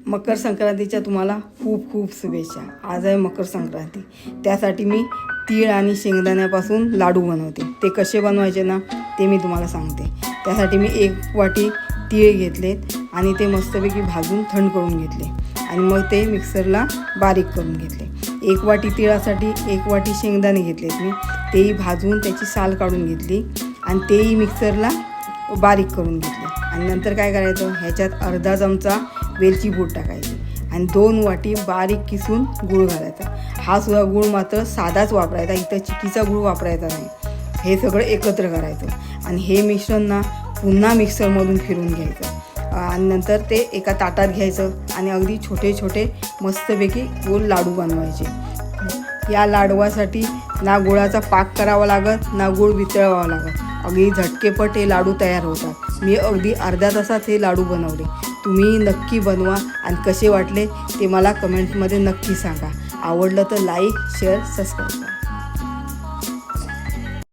मकर संक्रांतीच्या तुम्हाला खूप खूप शुभेच्छा। आज आहे मकर संक्रांती, त्यासाठी मी तीळ आणि शेंगदाण्यापासून लाडू बनवते। ते कसे बनवायचे ना ते मी तुम्हाला सांगते। त्यासाठी मी 1 वाटी तीळ घेतलेत आणि ते मस्तपैकी भाजून थंड करून घेतले आणि मग ते मिक्सरला बारीक करून घेतले। 1 वाटी तिळासाठी 1 वाटी शेंगदाणे घेतलेत मी, तेही भाजून त्याची साल काढून घेतली आणि तेही मिक्सरला बारीक करून घेतले। आणि नंतर काय करायचं, ह्याच्यात अर्धा चमचा वेलची पूड टाकायची आणि 2 वाटी बारीक किसून गूळ घालायचा। हा सुद्धा गूळ मात्र साधाच वापरायचा, इथं चिकीचा गूळ वापरायचा नाही। हे सगळं एकत्र करायचं आणि हे मिश्रण ना पुन्हा मिक्सरमधून फिरून घ्यायचं आणि नंतर ते एका ताटात घ्यायचं आणि अगदी छोटे छोटे मस्तपैकी गोल लाडू बनवायचे। या लाडवासाठी ना गुळाचा पाक करावा लागत ना गुळ वितळवावा लागत, अगदी झटकेपट हे लाडू तयार होतात। मी अगदी अर्ध्या तासात हे लाडू बनवले। तुम्ही नक्की बनवा आणि कसे वाटले ते मला कमेंटमध्ये नक्की सांगा। आवडलं तर लाईक, शेअर, सबस्क्राईब करा।